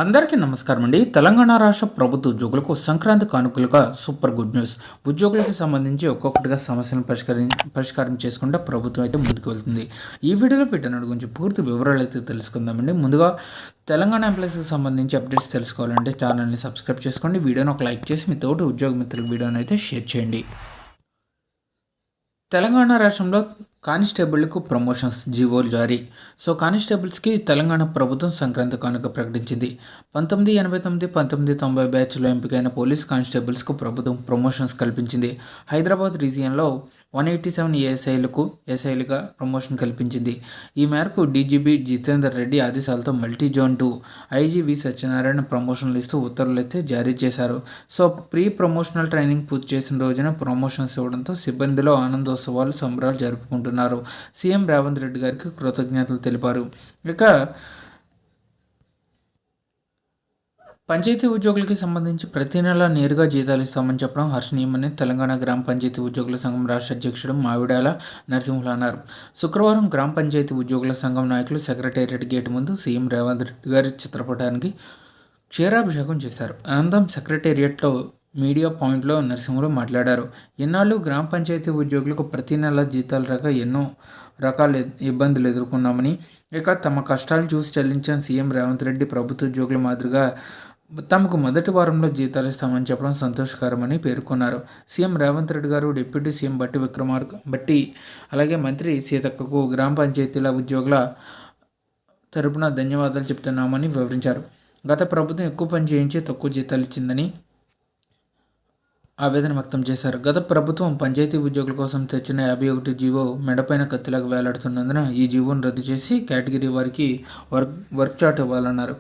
అందరికీ నమస్కారం అండి. తెలంగాణ రాష్ట్ర ప్రభుత్వ ఉద్యోగులకు సంక్రాంతి కానుకలుగా సూపర్ గుడ్ న్యూస్. ఉద్యోగులకు సంబంధించి ఒక్కొక్కటిగా సమస్యలను పరిష్కారం చేసుకుంటే ప్రభుత్వం అయితే ముందుకు వెళ్తుంది. ఈ వీడియోలో పెట్టిన గురించి పూర్తి వివరాలు అయితే తెలుసుకుందామండి. ముందుగా తెలంగాణ ఎంప్లాయీస్కి సంబంధించి అప్డేట్స్ తెలుసుకోవాలంటే ఛానల్ని సబ్స్క్రైబ్ చేసుకోండి. వీడియోని ఒక లైక్ చేసి మీ తోటి ఉద్యోగ మిత్రులకు వీడియోని అయితే షేర్ చేయండి. తెలంగాణ రాష్ట్రంలో కానిస్టేబుళ్లకు ప్రమోషన్స్ జీవోలు జారీ. కానిస్టేబుల్స్కి తెలంగాణ ప్రభుత్వం సంక్రాంతి కానుక ప్రకటించింది. 1989, 1990 బ్యాచ్లో ఎంపికైన పోలీస్ కానిస్టేబుల్స్కు ప్రభుత్వం ప్రమోషన్స్ కల్పించింది. హైదరాబాద్ రీజియన్లో 187 ఎస్ఐలుగా ప్రమోషన్ కల్పించింది. ఈ మేరకు డీజీపీ జితేందర్ రెడ్డి ఆదేశాలతో మల్టీ జోన్ 2 ఐజీవి సత్యనారాయణ ప్రమోషన్లు ఇస్తూ ఉత్తర్వులు అయితే జారీ చేశారు. ప్రీ ప్రమోషనల్ ట్రైనింగ్ పూర్తి చేసిన రోజున ప్రమోషన్స్ ఇవ్వడంతో సిబ్బందిలో ఆనందోత్సవాలు సంబరాలు జరుపుకుంటున్నారు. సీఎం రేవంత్ రెడ్డి గారికి కృతజ్ఞతలు తెలిపారు. ఇక పంచాయతీ ఉద్యోగులకి సంబంధించి ప్రతి నెల నేరుగా జీతాలు ఇస్తామని చెప్పడం హర్షణీయమని తెలంగాణ గ్రామ పంచాయతీ ఉద్యోగుల సంఘం రాష్ట్ర అధ్యక్షుడు మావిడాల నరసింహులు అన్నారు. శుక్రవారం గ్రామ పంచాయతీ ఉద్యోగుల సంఘం నాయకులు సెక్రటేరియట్ గేటు ముందు సీఎం రేవంత్ రెడ్డి గారి చిత్రపటానికి క్షీరాభిషేకం చేశారు. అనంతరం సెక్రటేరియట్లో మీడియా పాయింట్లో నరసింహులు మాట్లాడారు. ఎన్నాళ్ళు గ్రామ పంచాయతీ ఉద్యోగులకు ప్రతి నెల జీతాలు రాక ఎన్నో రకాల ఇబ్బందులు ఎదుర్కొన్నామని, ఇక తమ కష్టాలు చూసి చెల్లించిన సీఎం రేవంత్ రెడ్డి ప్రభుత్వ ఉద్యోగుల మాదిరిగా తమకు మొదటి వారంలో జీతాలు ఇస్తామని చెప్పడం సంతోషకరమని పేర్కొన్నారు. సీఎం రేవంత్ రెడ్డి గారు డిప్యూటీ సీఎం బట్టి అలాగే మంత్రి సీతక్కకు గ్రామ పంచాయతీల ఉద్యోగుల తరపున ధన్యవాదాలు చెప్తున్నామని వివరించారు. గత ప్రభుత్వం ఎక్కువ పని చేయించి తక్కువ జీతాలు ఇచ్చిందని ఆవేదన వ్యక్తం చేశారు. గత ప్రభుత్వం పంచాయతీ ఉద్యోగుల కోసం తెచ్చిన 51 జీవో మెడపైన కత్తిలాగా వేలాడుతున్నందున ఈ జీవోను రద్దు చేసి కేటగిరీ వారికి వర్క్ చార్ట్ ఇవ్వాలన్నారు.